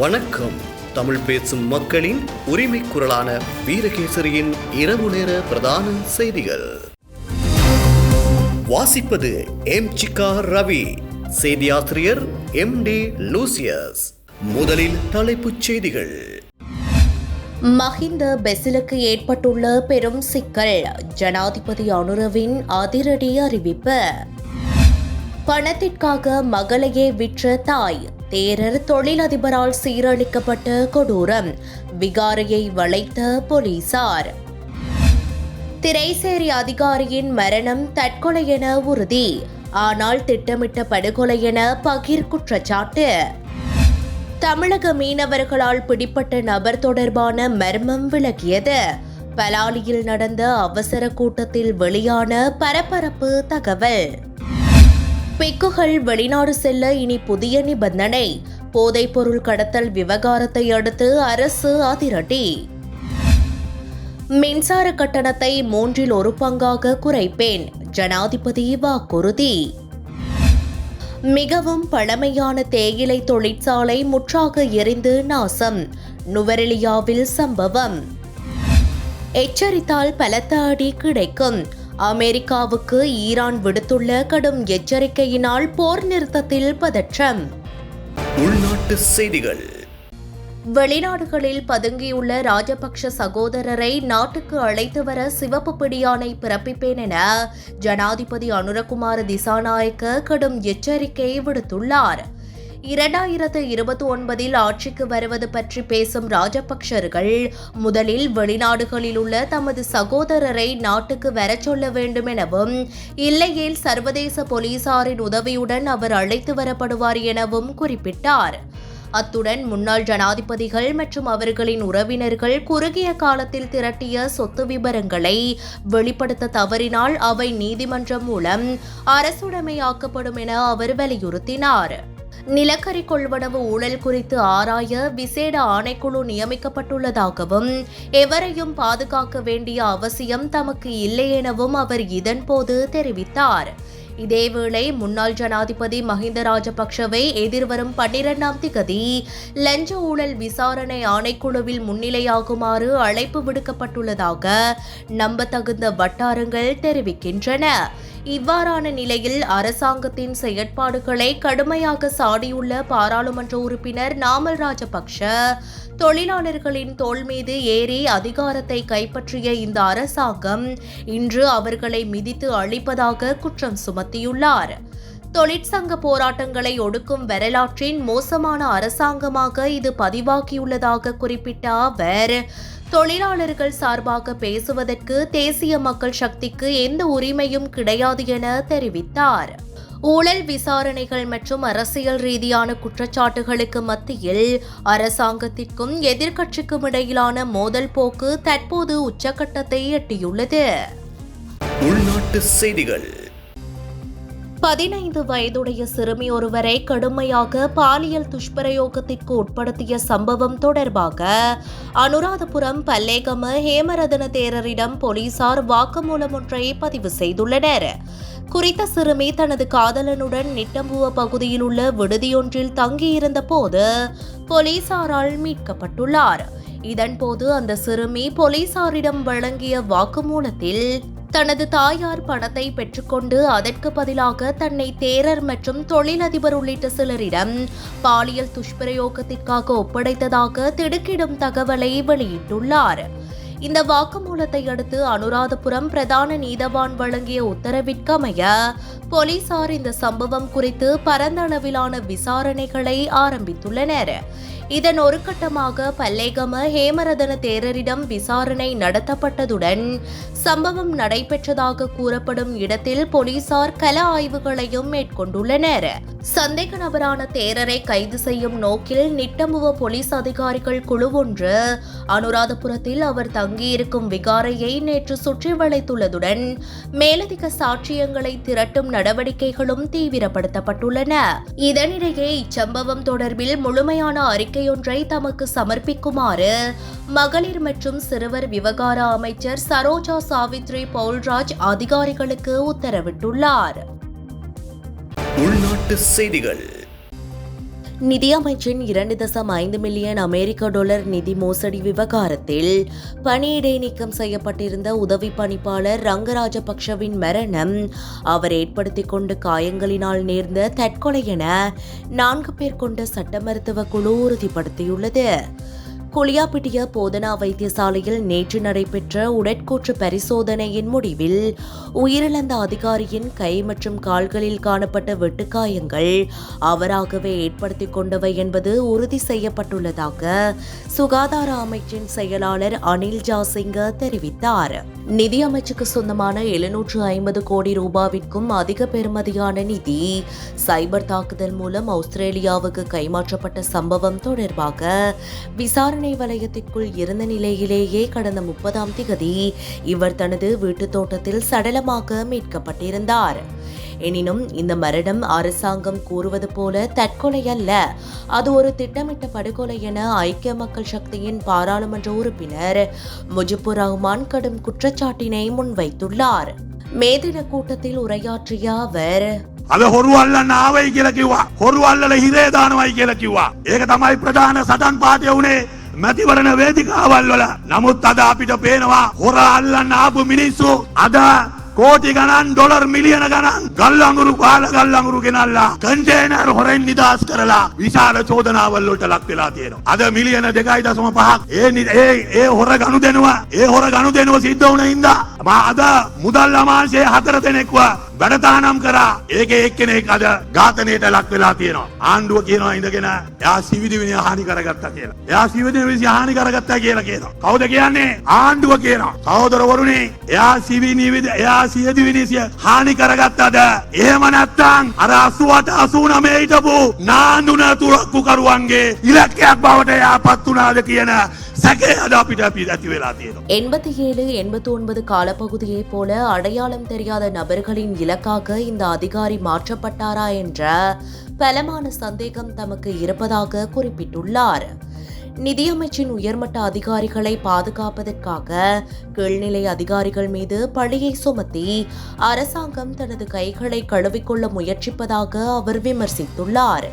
வணக்கம். தமிழ் பேசும் மக்களின் உரிமை குரலான வீரகேசரியின் இரவு நேர பிரதான செய்திகள் வாசிப்பது எம். சிக்கா ரவி, செய்தியாசிரியர் எம். டி. லூசியஸ். முதலில் தலைப்புச் செய்திகள். மஹிந்த பெசிலுக்கு ஏற்பட்டுள்ள பெரும் சிக்கல், ஜனாதிபதி அனுரவின் அதிரடி அறிவிப்பு. பணத்திற்காக மகளையே விற்ற தாய், தேரர் தொழிலதிபரால் சீரழிக்கப்பட்ட கொடூரம், விகாரையை வளைத்த போலீசார். திரைசேரி அதிகாரியின் மரணம் தற்கொலை என உறுதி, ஆனால் திட்டமிட்ட படுகொலை என பகீர் குற்றச்சாட்டு. தமிழக மீனவர்களால் பிடிப்பட்ட நபர் தொடர்பான மர்மம் விலகியது. பலாலியில் நடந்த அவசர கூட்டத்தில் வெளியான பரபரப்பு தகவல். பிக்குகள் வெளிநாடு செல்ல இனி புதிய நிபந்தனை, போதைப்பொருள் கடத்தல் விவகாரத்தை அடுத்து அரசு அதிரடி. மின்சார கட்டணத்தை 1/3 குறைப்பேன், ஜனாதிபதி வாக்குறுதி. மிகவும் பழமையான தேயிலை தொழிற்சாலை முற்றாக எரிந்து நாசம், நுவரெலியாவில் சம்பவம். எச்சரித்தால் பலத்த அடி கிடைக்கும், அமெரிக்காவுக்கு ஈரான் விடுத்துள்ள கடும் எச்சரிக்கையினால் போர் நிறுத்தத்தில் பதற்றம். உள்நாட்டு செய்திகள். வெளிநாடுகளில் பதுங்கியுள்ள ராஜபக்ஷ சகோதரரை நாட்டுக்கு அழைத்து வர சிவப்பு பிடியாணை பிறப்பிப்பேன் என ஜனாதிபதி அனுரகுமார திசாநாயக்க கடும் எச்சரிக்கை விடுத்துள்ளார். 2029 ஆட்சிக்கு வருவது பற்றி பேசும் ராஜபக்ஷர்கள் முதலில் வெளிநாடுகளில் உள்ள தமது சகோதரரை நாட்டுக்கு வரச் சொல்ல வேண்டும் எனவும், இல்லையேல் சர்வதேச போலீசாரின் உதவியுடன் அவர் அழைத்து வரப்படுவார் எனவும் குறிப்பிட்டார். அத்துடன் முன்னாள் ஜனாதிபதிகள் மற்றும் அவர்களின் உறவினர்கள் குறுகிய காலத்தில் திரட்டிய சொத்து விபரங்களை வெளிப்படுத்த தவறினால் அவை நீதிமன்றம் மூலம் அரசுடைமையாக்கப்படும் என அவர் வலியுறுத்தினார். நிலக்கரி கொள்வனவு ஊழல் குறித்து ஆராய விசேட ஆணைக்குழு நியமிக்கப்பட்டுள்ளதாகவும், எவரையும் பாதுகாக்க வேண்டிய அவசியம் தமக்கு இல்லை எனவும் அவர் இதன்போது தெரிவித்தார். இதேவேளை முன்னாள் ஜனாதிபதி மஹிந்த ராஜபக்ஷவை எதிர்வரும் 12ஆம் திகதி லஞ்ச ஊழல் விசாரணை ஆணைக்குழுவில் முன்னிலையாகுமாறு அழைப்பு விடுக்கப்பட்டுள்ளதாக நம்பத்தகுந்த வட்டாரங்கள் தெரிவிக்கின்றன. இவ்வாறான நிலையில் அரசாங்கத்தின் செயற்பாடுகளை கடுமையாக சாடியுள்ள பாராளுமன்ற உறுப்பினர் நாமல் ராஜபக்ஷ தொழிலாளர்களின் தோள் மீது ஏறி அதிகாரத்தை கைப்பற்றிய இந்த அரசாங்கம் இன்று அவர்களை மிதித்து அழிப்பதாக குற்றம் சுமத்தியுள்ளார். தொழிற்சங்க போராட்டங்களை ஒடுக்கும் வரலாற்றின் மோசமான அரசாங்கமாக இது பதிவாகியுள்ளதாக குறிப்பிட்ட அவர், தொழிலாளர்கள் சார்பாக பேசுவதற்கு தேசிய மக்கள் சக்திக்கு எந்த உரிமையும் கிடையாது என தெரிவித்தார். ஊழல் விசாரணைகள் மற்றும் அரசியல் ரீதியான குற்றச்சாட்டுகளுக்கு மத்தியில் அரசாங்கத்திற்கும் எதிர்க்கட்சிக்கும் இடையிலான மோதல் போக்கு தற்போது உச்சகட்டத்தை எட்டியுள்ளது. உள்நாட்டு செய்திகள். 15 வயதுடைய சிறுமி ஒருவரை கடுமையாக பாலியல் துஷ்பிரயோகத்திற்கு உட்படுத்திய சம்பவம் தொடர்பாக அனுராதபுரம் பல்லேகம ஹேமரதன தேரரிடம் போலீசார் வாக்குமூலம் ஒன்றை பதிவு செய்துள்ளனர். குறித்த சிறுமி தனது காதலனுடன் நிட்டம்புவ பகுதியில் உள்ள விடுதியொன்றில் தங்கியிருந்த போது போலீசாரால் மீட்கப்பட்டுள்ளார். இதன்போது அந்த சிறுமி போலீசாரிடம் வழங்கிய வாக்குமூலத்தில் தனது தாயார் பணத்தை பெற்றுக்கொண்டு அதற்கு பதிலாக தன்னை தேரர் மற்றும் தொழிலதிபர் உள்ளிட்ட சிலரிடம் பாலியல் துஷ்பிரயோகத்திற்காக ஒப்படைத்ததாக திடுக்கிடும் தகவலை வெளியிட்டுள்ளார். இந்த வாக்குமூலத்தை அடுத்து அனுராதபுரம் பிரதான நீதவான் வழங்கிய உத்தரவிற்கமைய போலீசார் இந்த சம்பவம் குறித்து பரந்த அளவிலான விசாரணைகளை ஆரம்பித்துள்ளனர். இதன் ஒரு கட்டமாக பல்லேகம ஹேமரதன தேரரிடம் விசாரணை நடத்தப்பட்டதுடன் சம்பவம் நடைபெற்றதாக கூறப்படும் இடத்தில் போலீசார் கள ஆய்வுகளையும் மேற்கொண்டுள்ளனர். சந்தேக நபரான தேரரை கைது செய்யும் நோக்கில் நிட்டம்புவ போலீஸ் அதிகாரிகள் குழு ஒன்று அனுராதபுரத்தில் அவர் தங்கியிருக்கும் விகாரையை நேற்று சுற்றி வளைத்துள்ளதுடன் மேலதிக சாட்சியங்களை திரட்டும் நடவடிக்கைகளும் தீவிரப்படுத்தப்பட்டுள்ளன. இதனிடையே இச்சம்பவம் தொடர்பில் முழுமையான அறிக்கையொன்றை தமக்கு சமர்ப்பிக்குமாறு மகளிர் மற்றும் சிறுவர் விவகார அமைச்சர் சரோஜா சாவித்ரி பவுல்ராஜ் அதிகாரிகளுக்கு உத்தரவிட்டுள்ளார். உள்நாட்டு செய்திகள். நிதியமைச்சின் 2.5 மில்லியன் அமெரிக்க டாலர் நிதி மோசடி விவகாரத்தில் பணியிடை நீக்கம் செய்யப்பட்டிருந்த உதவி பணிப்பாளர் ரங்கராஜபக்ஷவின் மரணம் அவர் ஏற்படுத்திக் கொண்ட காயங்களினால் நேர்ந்த தற்கொலை என 4 பேர் கொண்ட சட்ட மருத்துவ குழு உறுதிப்படுத்தியுள்ளது. குளியாப்பிட்டிய போதனா வைத்தியசாலையில் நேற்று நடைபெற்ற உடற்கூற்று பரிசோதனையின் முடிவில் உயிரிழந்த அதிகாரியின் கை மற்றும் கால்களில் காணப்பட்ட வெட்டுக்காயங்கள் அவராகவே ஏற்படுத்திக் கொண்டவை என்பது உறுதி செய்யப்பட்டுள்ளதாக சுகாதார அமைச்சின் செயலாளர் அனில் ஜாசிங்க தெரிவித்தார். நிதியமைச்சுக்கு சொந்தமான 750 கோடி ரூபாவிற்கும் அதிக பெறுமதியான நிதி சைபர் தாக்குதல் மூலம் ஆஸ்திரேலியாவுக்கு கைமாற்றப்பட்ட சம்பவம் தொடர்பாக விசாரணை வலயத்திற்குள் இருந்த நிலையிலேயே கடந்த 30ஆம் திகதி இவர் தனது வீட்டுத் தோட்டத்தில் சடலமாக மீட்கப்பட்டிருந்தார். எனினும் இந்த மரணம் அரசாங்கம் கூறுவது போல தற்கொலை அல்ல, அது ஒரு திட்டமிட்ட படுகொலை என ஐக்கிய மக்கள் சக்தியின் பாராளுமன்ற உறுப்பினர் முஜிபுர் ரஹ்மான் கடும் குற்றச்சாட்டினை முன்வைத்துள்ளார். மேதின கூட்டத்தில் உரையாற்றிய அவர் අද හොරුවල්ලන්න ආවයි කියලා කිව්වා. හොරුවල්ලල හිරේ දානවයි කියලා කිව්වා. ඒක තමයි ප්‍රධාන සටන් පාඨය උනේ මැතිවරණ වේදිකාවල් වල. නමුත් අද අපිට පේනවා හොරා අල්ලන්න ආපු මිනිස්සු අද කෝටි ගණන් ඩොලර් මිලියන ගණන් ගල්ලඟුරු කාල ගල්ලඟුරු ගෙනල්ලා කන්ටේනර් හොරෙන් නිදාස් කරලා විශාල චෝදනාවල් වලට ලක් වෙලා තියෙනවා. අද මිලියන 2.5ක් ඒ හොර ගනුදෙනුව සිද්ධ වුණ හින්දා අද මුදල් අමාංශයේ 4 දෙනෙක්ව වැඩතානම් කරා. ඒකේ එක්කෙනෙක් අද ඝාතනයට ලක් වෙලා තියෙනවා. ආණ්ඩුව කියනවා ඉඳගෙන එයා සිවිදිවිනිය හානි කරගත්තා කියලා. එයා සිවිදිවිනිය හානි කරගත්තා කියලා කියනවා. කවුද කියන්නේ? ආණ්ඩුව කියනවා. සහෝදරවරුනි, එයා සිවිදිවිනිය හානි කරගත්තද? එහෙම නැත්නම් අර 88 89 හිටපු නාඳුන තුරක්කු කරුවන්ගේ ඉලක්කයක් බවට එයාපත් වුණාද කියන සැකේ අද අපිට ඇති වෙලා තියෙනවා. 87, 89 காலப்பகுதியைப் போல அடையாளம் தெரியாத நபர்களின் இலக்காக இந்த அதிகாரி மாற்றப்பட்டாரா என்ற பலமான சந்தேகம் தமக்கு இருப்பதாக குறிப்பிட்டுள்ளார். நிதியமைச்சின் உயர்மட்ட அதிகாரிகளை பாதுகாப்பதற்காக கீழ்நிலை அதிகாரிகள் மீது பழியை சுமத்தி அரசாங்கம் தனது கைகளை கழுவிக்கொள்ள முயற்சிப்பதாக அவர் விமர்சித்துள்ளார்.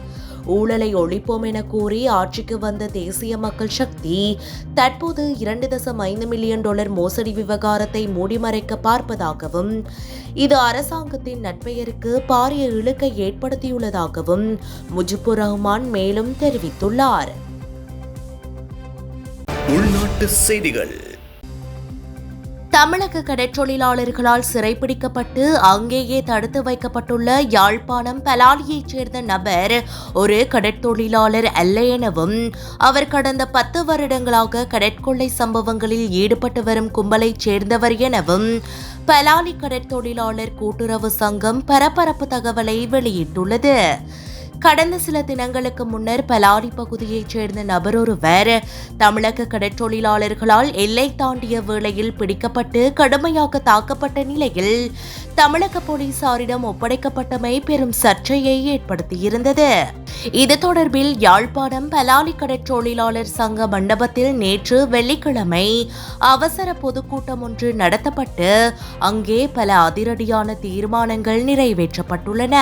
ஊழலை ஒழிப்போம் என கூறி ஆட்சிக்கு வந்த தேசிய மக்கள் சக்தி தற்போது 2.5 மில்லியன் டாலர் மோசடி விவகாரத்தை மூடிமறைக்க பார்ப்பதாகவும் இது அரசாங்கத்தின் நற்பெயருக்கு பாரிய இழுக்கை ஏற்படுத்தியுள்ளதாகவும் முஜிபுர் ரஹ்மான் மேலும் தெரிவித்துள்ளார். உள்நாட்டு செய்திகள். தமிழக கடற்றொழிலாளர்களால் சிறைப்பிடிக்கப்பட்டு அங்கேயே தடுத்து வைக்கப்பட்டுள்ள யாழ்ப்பாணம் பலாலியைச் சேர்ந்த நபர் ஒரு கடற்தொழிலாளர் அல்ல எனவும் அவர் கடந்த 10 வருடங்களாக கடற்கொள்ளை சம்பவங்களில் ஈடுபட்டு வரும் கும்பலைச் சேர்ந்தவர் எனவும் பலாலி கடற்தொழிலாளர் கூட்டுறவு சங்கம் பரபரப்பு தகவலை வெளியிட்டுள்ளது. கடந்த சில தினங்களுக்கு முன்னர் பலாரி பகுதியைச் சேர்ந்த நபர் ஒருவர் தமிழக கடற்றொழிலாளர்களால் எல்லை தாண்டிய வேளையில் பிடிக்கப்பட்டு கடுமையாக தாக்கப்பட்ட நிலையில் தமிழக போலீசாரிடம் ஒப்படைக்கப்பட்டமை பெரும் சர்ச்சையை ஏற்படுத்தியிருந்தது. இது தொடர்பில் யாழ்ப்பாணம் பலாலி கடற்றொழிலாளர் சங்க மண்டபத்தில் நேற்று வெள்ளிக்கிழமை அவசர பொதுக்கூட்டம் ஒன்று நடத்தப்பட்டு அங்கே பல அதிரடியான தீர்மானங்கள் நிறைவேற்றப்பட்டுள்ளன.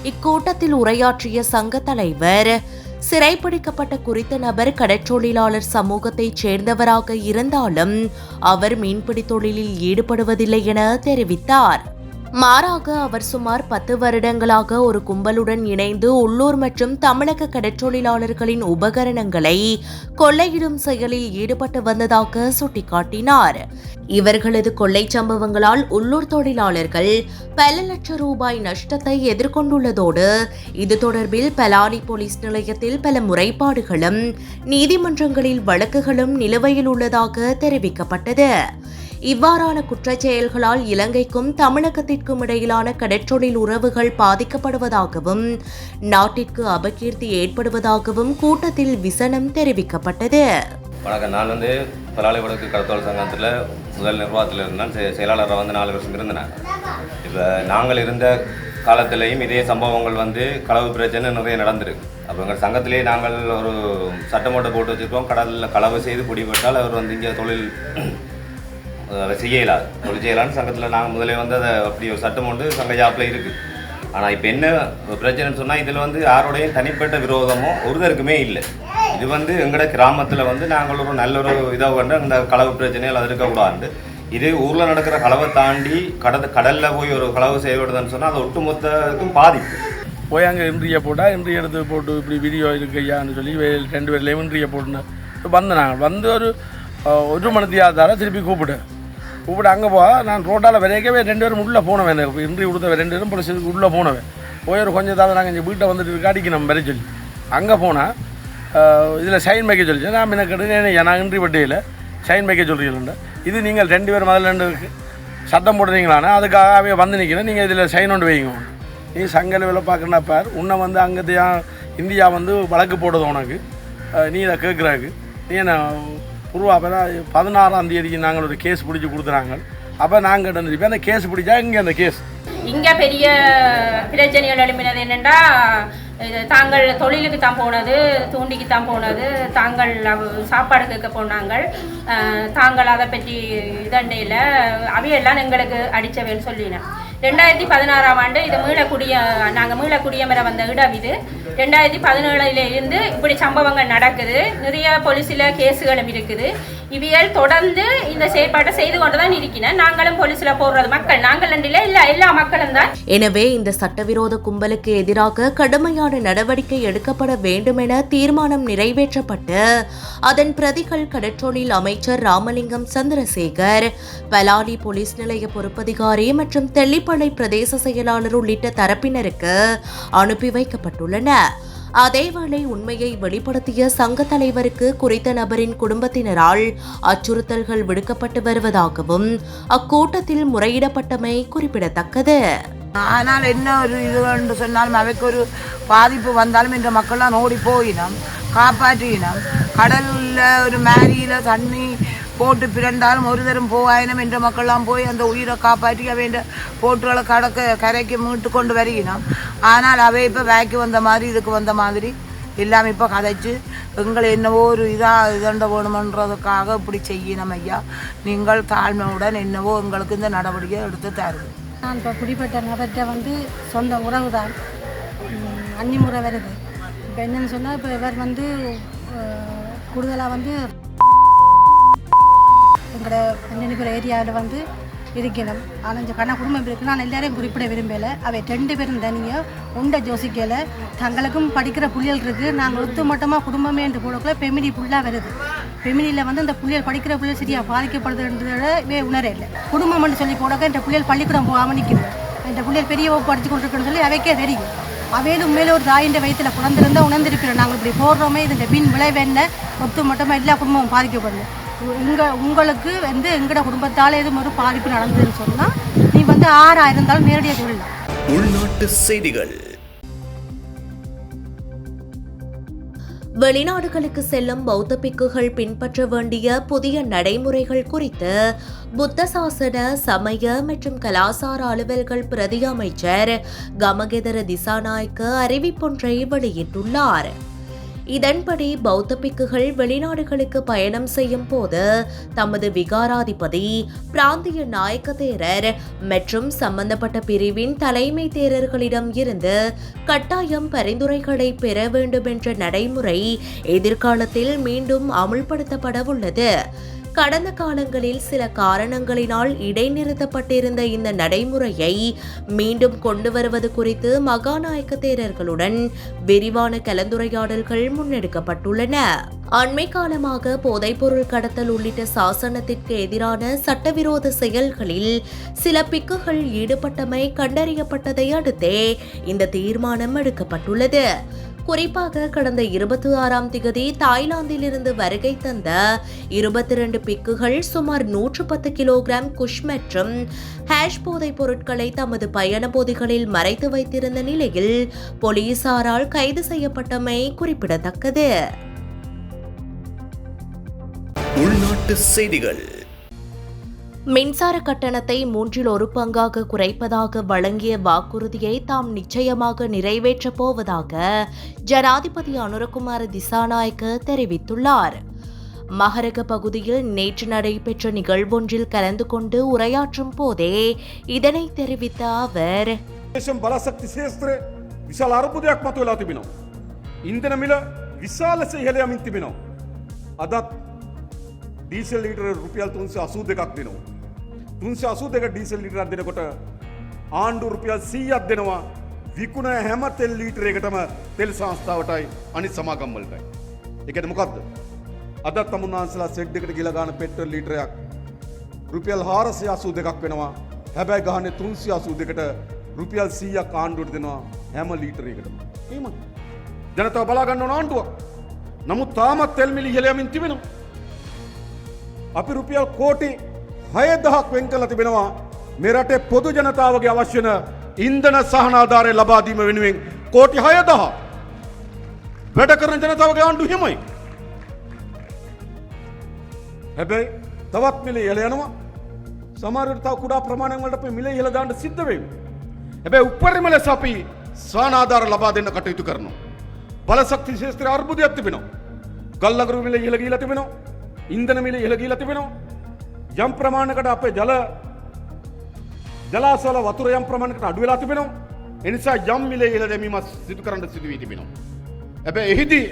இக்கூட்டத்தில் உரையாற்றிய சங்க தலைவர் சிறைப்பிடிக்கப்பட்ட குறித்த நபர் கடற்றொழிலாளர் சமூகத்தைச் சேர்ந்தவராக இருந்தாலும் அவர் மீன்பிடி தொழிலில் ஈடுபடுவதில்லை என தெரிவித்தார். மாறாக அவர் சுமார் 10 வருடங்களாக ஒரு கும்பலுடன் இணைந்து உள்ளூர் மற்றும் தமிழக கடற்றொழிலாளர்களின் உபகரணங்களை கொள்ளையிடும் செயலில் ஈடுபட்டு வந்ததாக சுட்டிக்காட்டினார். இவர்களது கொள்ளை சம்பவங்களால் உள்ளூர் தொழிலாளர்கள் பல லட்சம் ரூபாய் நஷ்டத்தை எதிர்கொண்டுள்ளதோடு இது தொடர்பில் பலாலி போலீஸ் நிலையத்தில் பல முறைப்பாடுகளும் நீதிமன்றங்களில் வழக்குகளும் நிலுவையில் உள்ளதாக தெரிவிக்கப்பட்டது. இவ்வாறான குற்றச் செயல்களால் இலங்கைக்கும் தமிழகத்திற்கும் இடையிலான கடற்றொழில் உறவுகள் பாதிக்கப்படுவதாகவும் நாட்டிற்கு அபகீர்த்தி ஏற்படுவதாகவும் கூட்டத்தில் விசனம் தெரிவிக்கப்பட்டது. வணக்கம். நான் பலாலி வடக்கு கடத்தொழில் சங்கத்தில் முதல் நிர்வாகத்தில் இருந்தேன். செயலாளராக 4 வருஷம் இருந்தேன். இப்போ நாங்கள் இருந்த காலத்திலையும் இதே சம்பவங்கள் களவு பிரச்சனை நிறைய நடந்திருக்கு. அப்போ எங்கள் சங்கத்திலே நாங்கள் ஒரு சட்டமோட்டை போட்டு வச்சுருக்கோம். கடலில் களவு செய்து பிடிபட்டால் அவர் இங்கே தொழில் செய்யலாது. தொழில் செய்யலான்னு சங்கத்தில் நாங்கள் முதலே அதை அப்படி ஒரு சட்டம் ஒன்று சங்க ஜாப்பில் இருக்குது. ஆனால் இப்போ என்ன பிரச்சனைன்னு சொன்னால் இதில் வந்து யாரோடையும் தனிப்பட்ட விரோதமோ ஒருத்தருக்குமே இல்லை. இது வந்து எங்களோட கிராமத்தில் வந்து நாங்கள் ஒரு நல்ல ஒரு இதாக வந்து அந்த களவு பிரச்சனைகள் அது இருக்கக்கூடாது. இது ஊரில் நடக்கிற களவை தாண்டி கடலில் போய் ஒரு களவு செய்யப்படுதுன்னு சொன்னால் அது ஒட்டுமொத்தத்துக்கும் பாதிப்பு. போய் அங்கே இன்றியை போட்டால் இன்றைய எடுத்து போட்டு இப்படி வீடியோ இருக்கையான்னு சொல்லி 2 பேர்லேயும் இன்றியை போட்டுன்னு வந்து நாங்கள் வந்து ஒரு மணித்தியாதார திருப்பி கூப்பிட்டு அங்கே நான் ரோட்டால் விரைக்கவே 2 பேரும் உள்ளே போனவேன். இன்றி கொடுத்த 2 பேரும் பொலிசுக்கு உள்ளே போனவேன். போய் ஒரு கொஞ்சம் தான் நாங்கள் இங்கே வீட்டை வந்துட்டு அடிக்க நம்ம வர சொல்லி அங்கே போனால் இதில் சைன் வைக்க சொல்லிச்சு. நான் எனக்கு நான் இன்றி பட்டியில் சைன் வைக்க சொல்கிறீங்களா, இது நீங்கள் 2 பேர் முதல்ல 2 சத்தம் போடுறீங்களானா அதுக்காகவே வந்து நிற்கிறேன், நீங்கள் இதில் சைன் ஒன்று வைங்க. நீ சங்கல் பார்க்கணுன்னா பார், உன்னை வந்து அங்கே இந்தியா வந்து வழக்கு போடுது உனக்கு, நீ இதை கேட்குறாக்கு நீ என்ன உருவாப்பா 16ஆம் தேதிக்கு நாங்கள் ஒரு கேஸ் பிடிச்சி கொடுத்துறாங்க. அப்போ நாங்கள் இப்போ அந்த கேஸ் பிடிச்சா இங்கே அந்த கேஸ் இங்கே பெரிய பிரச்சனைகள் எழுப்பினது என்னென்னா, தாங்கள் தொழிலுக்கு தான் போனது, தூண்டிக்கு தான் போனது, தாங்கள் சாப்பாடு கேட்க போனாங்க, தாங்கள் அதை பற்றி இதண்டையில் அவையெல்லாம் எங்களுக்கு அடித்தவேன்னு சொல்லினேன். 2016ஆம் ஆண்டு இது நாங்கள் மீளக்குடியமர வந்த இடம் இது. 2017 இருந்து இப்படி சம்பவங்கள் நடக்குது. நிறைய போலீஸில் கேஸுகளும் இருக்குது. இவியல் தொடர்ந்து இந்த செயற்பாட்டை செய்து கொண்டு தான் இருக்கிறேன். நாங்களும் போலீஸில் போடுறது மக்கள், நாங்கள் இல்லை எல்லா மக்களும் தான். எனவே இந்த சட்டவிரோத கும்பலுக்கு எதிராக கடுமையான நடவடிக்கை எடுக்கப்பட வேண்டும் என தீர்மானம் நிறைவேற்றப்பட்டு அதன் பிரதிகள் கடற்றொழில் அமைச்சர் ராமலிங்கம் சந்திரசேகர், பலாலி போலீஸ் நிலைய பொறுப்பதிகாரி மற்றும் தெல்லிப்பளை பிரதேச செயலாளர் உள்ளிட்ட தரப்பினருக்கு அனுப்பி வைக்கப்பட்டுள்ளன. அதேவேளை உண்மையை வெளிப்படுத்திய சங்க தலைவருக்கு குறித்த நபரின் குடும்பத்தினரால் அச்சுறுத்தல்கள் விடுக்கப்பட்டு வருவதாகவும் அக்கூட்டத்தில் முறையிடப்பட்டமை குறிப்பிடத்தக்கது. ஆனால் என்ன ஒரு இது என்று சொன்னாலும் அவைக்கு ஒரு பாதிப்பு வந்தாலும் இந்த மக்கள்லாம் ஓடி போயினோம், காப்பாற்றினோம். கடலில் ஒரு மேரியில் தண்ணி போட்டு பிறந்தாலும் ஒரு தரம் போவாயினம் என்ற மக்கள்லாம் போய் அந்த உயிரை காப்பாற்றி அவைய போட்டுகளை கரைக்கு மீட்டு கொண்டு வருகினோம். ஆனால் அவை இப்போ வேக்கு வந்த மாதிரி இதுக்கு வந்த மாதிரி எல்லாம் இப்போ கதைச்சு எங்களை என்னவோ ஒரு இதண்ட வேணுமன்றதுக்காக இப்படி செய்யணும். ஐயா, நீங்கள் தாழ்மையுடன் என்னவோ எங்களுக்கு இந்த நடவடிக்கை எடுத்து தருது. நான் இப்போ குடிப்பட்ட நபர்கிட்ட வந்து சொந்த உறவு தான், அன்னி முறை வருது. இப்போ என்னென்னு சொன்னால், இப்போ இவர் வந்து கூடுதலாக வந்து எங்களோட அன்னனிபுர ஏரியாவில் வந்து இருக்கணும். ஆனால் இந்த குடும்பம் இருக்குது. நான் எல்லாரையும் குறிப்பிட விரும்பலை. அவை 2 பேரும் தனியாக உண்டை யோசிக்கலை. தங்களுக்கும் படிக்கிற புள்ளிகள் இருக்குது. நாங்கள் ஒத்துமட்டமாக குடும்பமே என்று போடக்குள்ள பெமினி ஃபுல்லாக வருது. பெமினியில் வந்து அந்த புள்ளிகள் படிக்கிற புள்ளிகள் சரியாக பாதிக்கப்படுதுன்றதே உணரே இல்லை. குடும்பம் என்று சொல்லி போடக்க இந்த புள்ளிகள் பள்ளிக்கூடம் போகாமல் நிற்கிறது. இந்த புள்ளிகள் பெரிய வகுப்பு படித்து கொண்டிருக்குன்னு சொல்லி அவைக்கே தெரியும். அவையிலும் உண்மையில ஒரு தாயின் வயிற்றில் குழந்திருந்தால் உணர்ந்திருக்கிறோம். நாங்கள் இப்படி போடுறோமே, இந்த பின் விளைவு என்ன, ஒத்துமட்டமாக எல்லா குடும்பமும் பாதிக்கப்படல. உங்களுக்கு வந்து எங்களோட குடும்பத்தால் எதுவும் ஒரு பாதிப்பு நடந்ததுன்னு சொன்னால் நீ வந்து 6 இருந்தாலும் நேரடியாக சொல்லலாம். உள்நாட்டு செய்திகள். வெளிநாடுகளுக்கு செல்லும் பௌத்த பிக்குகள் பின்பற்ற வேண்டிய புதிய நடைமுறைகள் குறித்து புத்த சாசன, சமய மற்றும் கலாசார அலுவல்கள் பிரதி அமைச்சர் கமகெதர திசாநாயக்க அறிவிப்பொன்றை வெளியிட்டுள்ளார். இதன்படி பௌத்த பிக்குகள் வெளிநாடுகளுக்கு பயணம் செய்யும் போது தமது விகாராதிபதி, பிராந்திய நாயக்க தேரர் மற்றும் சம்பந்தப்பட்ட பிரிவின் தலைமை தேரர்களிடம் இருந்து கட்டாயம் பரிந்துரைகளை பெற வேண்டும் என்ற நடைமுறை எதிர்காலத்தில் மீண்டும் அமுல்படுத்தப்பட உள்ளது. கடந்த காலங்களில் சில காரணங்களினால் இடைநிறுத்தப்பட்டிருந்த இந்த நடைமுறையை மீண்டும் கொண்டு வருவது குறித்து மகாநாயக்க தேரர்களுடன் விரிவான கலந்துரையாடல்கள் முன்னெடுக்கப்பட்டுள்ளன. அண்மை காலமாக போதைப்பொருள் கடத்தல் உள்ளிட்ட சாசனத்திற்கு எதிரான சட்டவிரோத செயல்களில் சில பிக்குகள் ஈடுபட்டமை கண்டறியப்பட்டதை அடுத்தே இந்த தீர்மானம் எடுக்கப்பட்டுள்ளது. குறிப்பாக கடந்த 26ஆம் திகதி தாய்லாந்திலிருந்து வருகை தந்த 22 பிக்குகள் சுமார் 110 கிலோகிராம் குஷ் மற்றும் ஹேஷ் போதைப் பொருட்களை தமது பயண பொதிகளில் மறைத்து வைத்திருந்த நிலையில் போலீசாரால் கைது செய்யப்பட்டமை குறிப்பிடத்தக்கது. உள்நாட்டு செய்திகள். மின்சார கட்டணத்தை 1/3 பங்காக குறைப்பதாக வழங்கிய வாக்குறுதியை தாம் நிச்சயமாக நிறைவேற்றப் போவதாக ஜனாதிபதி அனுரகுமார திசாநாயக்க தெரிவித்துள்ளார். மகரக பகுதியில் நேற்று நடைபெற்ற நிகழ்வொன்றில் கலந்து கொண்டு உரையாற்றும் போதே இதனை தெரிவித்த அவர், දේශම් බලශක්ති ශේත්‍රයේ විශාල අර්බුදයක් මතුවලා තිබෙනවා. ඉන්ධන මිල විශාල ලෙස ඉහළ යමින් තිබෙනවා. අදත් ඩීසල් ලීටර රුපියල් 382ක් දෙනවා. 382 ඩීසල් ලීටරයක් දෙනකොට ආණ්ඩුව රුපියල් 100ක් දෙනවා. විකුණ හැම තෙල් ලීටරයකටම තෙල් සංස්ථාවටයි අනිත් සමාගම් වලටයි. ඒ කියන්නේ මොකද්ද? අදත් තමුන්නාන්සලා සෙඩ් එකට ගිහලා ගන්න පෙට්‍රල් ලීටරයක් රුපියල් 482ක් වෙනවා. හැබැයි ගහන්නේ 382කට රුපියල් 100ක් ආණ්ඩුවට දෙනවා හැම ලීටරයකටම. එහෙමයි. ජනතාව බලා ගන්න ඕන ආණ්ඩුවක්. නමුත් තාමත් තෙල් මිල ඉහළ යමින් තිබෙනවා. අපි රුපියල් කෝටි 6000ක් වෙන් කරලා තිබෙනවා මේ රටේ පොදු ජනතාවගේ අවශ්‍ය වෙන ඉන්ධන සහනාධාරය ලබා දීම වෙනුවෙන් කෝටි 6000 වැඩ කරන ජනතාවගේ ආණ්ඩුව හිමයි. හැබැයි තවත් මිල ඉහළ යනවා. සමහර විට තව කුඩා ප්‍රමාණයක් වලට අපි මිල ඉහළ දාන්න සිද්ධ වෙයි. හැබැයි උපරිම ලෙස අපි සහනාධාර ලබා දෙන්න කටයුතු කරනවා. බලශක්ති ශේත්‍රයේ අර්බුදයක් තිබෙනවා. ගල්ලගරු මිල ඉහළ ගිහිලා තිබෙනවා. ඉන්ධන මිල ඉහළ ගිහිලා තිබෙනවා. යම් ප්‍රමාණයකට අපේ ජලාශවල වතුර යම් ප්‍රමාණයකට අඩු වෙලා තිබෙනවා. ඒ නිසා යම් මිල ඉහළ දැමීම සිදු කරන්න සිදු වී තිබෙනවා. හැබැයි එහිදී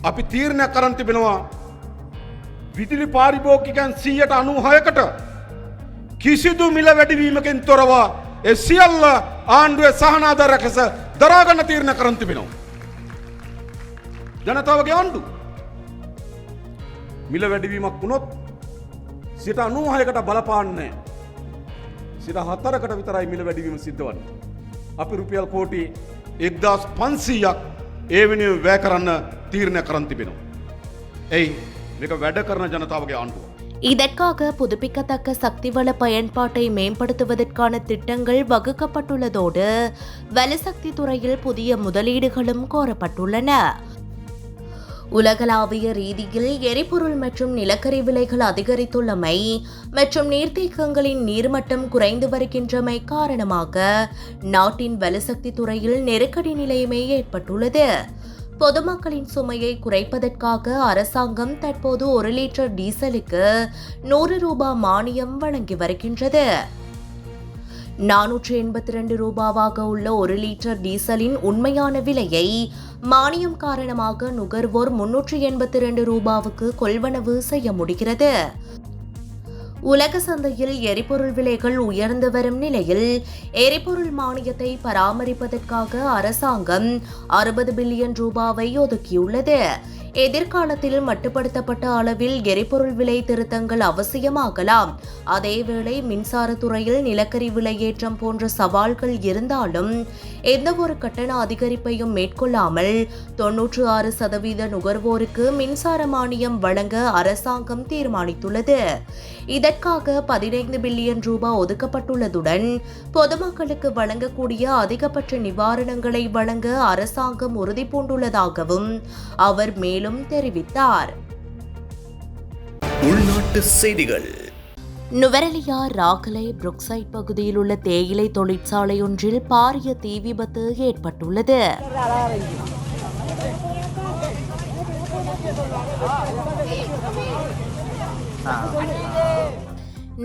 අපි තීරණයක් කරන් තිබෙනවා විදුලි පාරිභෝගිකයන් 96%කට කිසිදු මිල වැඩිවීමකින් තොරව ඒ සියල්ල ආණ්ඩුවේ සහනාධාරයක් ලෙස දරා ගන්න තීරණ කරන් තිබෙනවා. ජනතාවගේ ආණ්ඩුව මිල වැඩිවීමක් වුණොත් 96%කට බලපාන්නේ 4%කට විතරයි මිල වැඩිවීම සිද්ධ වන්නේ. අපි රුපියල් කෝටි 1500ක් ඒ වෙනුවෙන් වැය කරන්න තීරණය කරන් තිබෙනවා. එයි මේක වැඩ කරන ජනතාවගේ ආණ්ඩුව. இதற்காக புதுப்பிக்கத்தக்க சக்தி வள பயன்பாட்டை மேம்படுத்துவதற்கான திட்டங்கள் வகுக்கப்பட்டுள்ளதோடு வலுசக்தி துறையில் புதிய முதலீடுகளும் கோரப்பட்டுள்ளன. உலகளாவிய ரீதியில் எரிபொருள் மற்றும் நிலக்கரி விலைகள் அதிகரித்துள்ளமை மற்றும் நீர்த்தேக்கங்களின் நீர்மட்டம் குறைந்து வருகின்றமை காரணமாக நாட்டின் வலுசக்தி துறையில் நெருக்கடி நிலைமை ஏற்பட்டுள்ளது. பொதுமக்களின் சுமையை குறைப்பதற்காக அரசாங்கம் தற்போது 1 லிட்டர் டீசலுக்கு 100 ரூபாய் மானியம் வழங்கி வருகின்றது. 482 ரூபாவாக உள்ள 1 லிட்டர் டீசலின் உண்மையான விலையை மானியம் காரணமாக நுகர்வோர் 382 ரூபாவுக்கு கொள்வனவு செய்ய முடிகிறது. உலக சந்தையில் எரிபொருள் விலைகள் உயர்ந்து வரும் நிலையில் எரிபொருள் மானியத்தை பராமரிப்பதற்காக அரசாங்கம் 60 பில்லியன் ரூபாவை ஒதுக்கியுள்ளது. எதிர்காலத்தில் மட்டுப்படுத்தப்பட்ட அளவில் எரிபொருள் விலை திருத்தங்கள் அவசியமாகலாம். அதேவேளை மின்சாரத்துறையில் நிலக்கரி விலையேற்றம் போன்ற சவால்கள் இருந்தாலும் எந்தவொரு கட்டண அதிகரிப்பையும் மேற்கொள்ளாமல் 96% நுகர்வோருக்கு மின்சார மானியம் வழங்க அரசாங்கம் தீர்மானித்துள்ளது. இதற்காக 15 பில்லியன் ரூபாய் ஒதுக்கப்பட்டுள்ளதுடன் பொதுமக்களுக்கு வழங்கக்கூடிய அதிகபட்ச நிவாரணங்களை வழங்க அரசாங்கம் உறுதிபூண்டுள்ளதாகவும் அவர் மேலும் தெரிவித்தார். உள்நாட்டு செய்திகள். நுவரெலியா ராகலை புரூக்சைட் பகுதியில் உள்ள தேயிலை தொழிற்சாலை ஒன்றில் பாரிய தீ விபத்து ஏற்பட்டுள்ளது.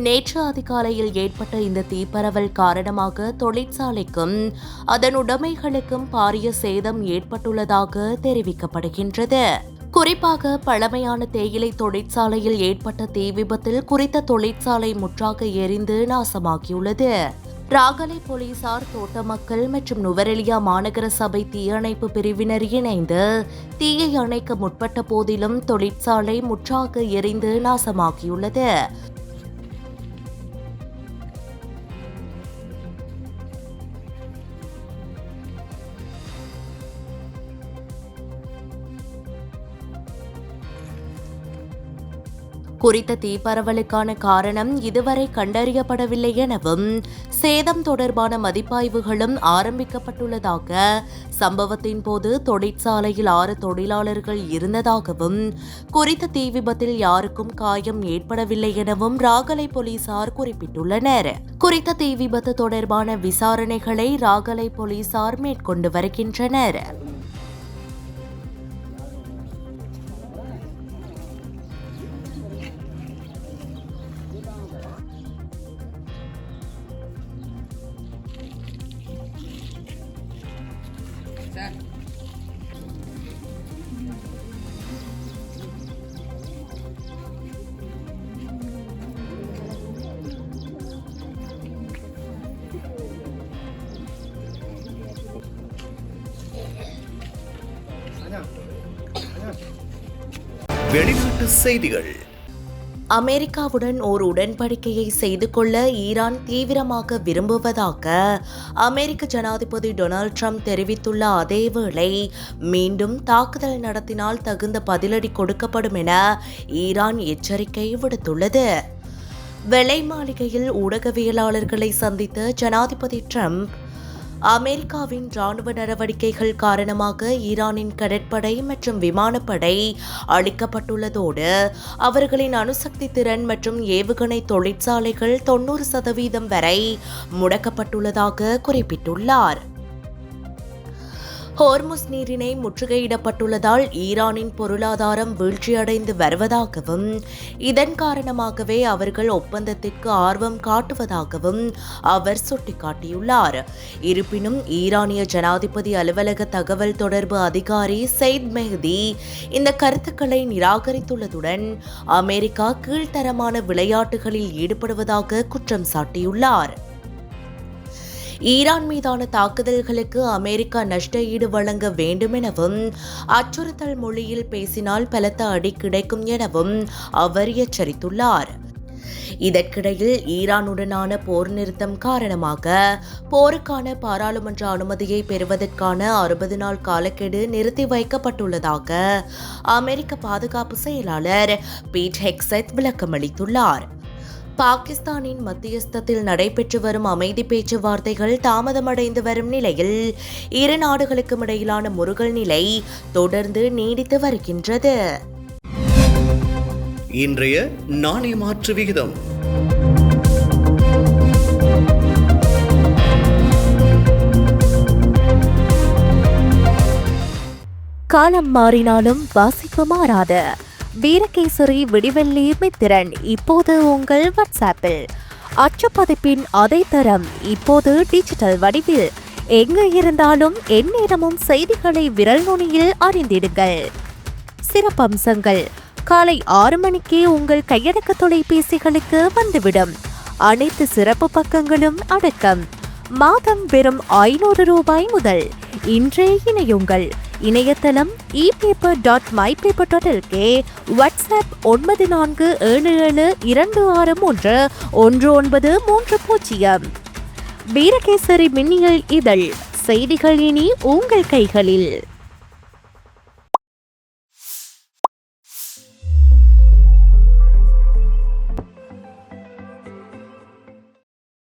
நேற்று அதிகாலையில் ஏற்பட்ட இந்த தீப்பரவல் காரணமாக தொழிற்சாலைக்கும் அதன் உடைமைகளுக்கும் பாரிய சேதம் ஏற்பட்டுள்ளதாக தெரிவிக்கப்படுகின்றது. குறிப்பாக பழமையான தேயிலை தொழிற்சாலையில் ஏற்பட்ட தீ விபத்தில் குறித்த தொழிற்சாலை முற்றாக எரிந்து நாசமாகியுள்ளது. ராகலை போலீசார், தோட்ட மக்கள் மற்றும் நுவரெலியா மாநகர சபை தீயணைப்பு பிரிவினர் இணைந்து தீயை அணைக்க முற்பட்ட போதிலும் தொழிற்சாலை முற்றாக எரிந்து நாசமாகியுள்ளது. குறித்த தீப்பரவலுக்கான காரணம் இதுவரை கண்டறியப்படவில்லை எனவும் சேதம் தொடர்பான மதிப்பாய்வுகளும் ஆரம்பிக்கப்பட்டுள்ளதாக, சம்பவத்தின் போது தொழிற்சாலையில் 6 தொழிலாளர்கள் இருந்ததாகவும் குறித்த தீ விபத்தில் யாருக்கும் காயம் ஏற்படவில்லை எனவும் ராகலை போலீசார் குறிப்பிட்டுள்ளனர். குறித்த தீ விபத்து தொடர்பான விசாரணைகளை ராகலை போலீசார் மேற்கொண்டு வருகின்றனர். வெளிநாட்டு செய்திகள். அமெரிக்காவுடன் ஓர் உடன்படிக்கையை செய்து கொள்ள ஈரான் தீவிரமாக விரும்புவதாக அமெரிக்க ஜனாதிபதி டொனால்ட் ட்ரம்ப் தெரிவித்துள்ள அதேவேளை மீண்டும் தாக்குதல் நடத்தினால் தகுந்த பதிலடி கொடுக்கப்படும் என ஈரான் எச்சரிக்கை விடுத்துள்ளது. வெள்ளை மாளிகையில் ஊடகவியலாளர்களை சந்தித்த ஜனாதிபதி ட்ரம்ப் அமெரிக்காவின் ராணுவ நடவடிக்கைகள் காரணமாக ஈரானின் கடற்படை மற்றும் விமானப்படை அளிக்கப்பட்டுள்ளதோடு அவர்களின் அணுசக்தி திறன் மற்றும் ஏவுகணை தொழிற்சாலைகள் 90% வரை முடக்கப்பட்டுள்ளதாக குறிப்பிட்டுள்ளார். ஹோர்முஸ் நீரிணை முற்றுகையிடப்பட்டுள்ளதால் ஈரானின் பொருளாதாரம் வீழ்ச்சியடைந்து வருவதாகவும் இதன் காரணமாகவே அவர்கள் ஒப்பந்தத்திற்கு ஆர்வம் காட்டுவதாகவும் அவர் சுட்டிக்காட்டியுள்ளார். இருப்பினும் ஈரானிய ஜனாதிபதி அலுவலக தகவல் தொடர்பு அதிகாரி சையத் மெஹ்தி இந்த கருத்துக்களை நிராகரித்துள்ளதுடன் அமெரிக்கா கீழ்த்தரமான விளையாட்டுகளில் ஈடுபடுவதாக குற்றம் சாட்டியுள்ளார். ஈரான் மீதான தாக்குதல்களுக்கு அமெரிக்கா நஷ்ட ஈடு வழங்க வேண்டும் எனவும் அச்சுறுத்தல் மொழியில் பேசினால் பலத்த அடி கிடைக்கும் எனவும் அவர் எச்சரித்துள்ளார். இதற்கிடையில் ஈரானுடனான போர் நிறுத்தம் காரணமாக போருக்கான பாராளுமன்ற அனுமதியை பெறுவதற்கான 60 நாள் காலக்கெடு நிறுத்தி வைக்கப்பட்டுள்ளதாக அமெரிக்க பாதுகாப்பு செயலாளர் பீட் ஹெக்ஸெத் விளக்கமளித்துள்ளார். பாகிஸ்தானின் மத்தியஸ்தத்தில் நடைபெற்று வரும் அமைதி பேச்சுவார்த்தைகள் தாமதமடைந்து வரும் நிலையில் இரு நாடுகளுக்கும் இடையிலான முறுகல் நிலை தொடர்ந்து நீடித்து வருகின்றது. இன்றைய நாணய மாற்று விகிதம். காலம் மாறினாலும் வாசிப்பு மாறாது. வீரகேசரி விடிவெள்ளி மித்திரன் இப்போது உங்கள் வாட்ஸ்ஆப்பில். அச்சுப்பதிப்பின் அதே தரம் இப்போது டிஜிட்டல் வடிவில். எங்கு இருந்தாலும் எந்நேரமும் செய்திகளை விரல் நுனியில் அறிந்திடுங்கள். சிறப்பம்சங்கள்: காலை 6 மணிக்கே உங்கள் கையடக்க தொலைபேசிகளுக்கு வந்துவிடும். அனைத்து சிறப்பு பக்கங்களும் அடக்கம். மாதம் வெறும் 500 ரூபாய் முதல். இன்றே இணையுங்கள். இணையதளம் epaper.mypaper.lk. வாட்ஸ்அப் 947726311930. வீரகேசரி மின்னியல் இதழ். செய்திகள் இனி உங்கள் கைகளில்.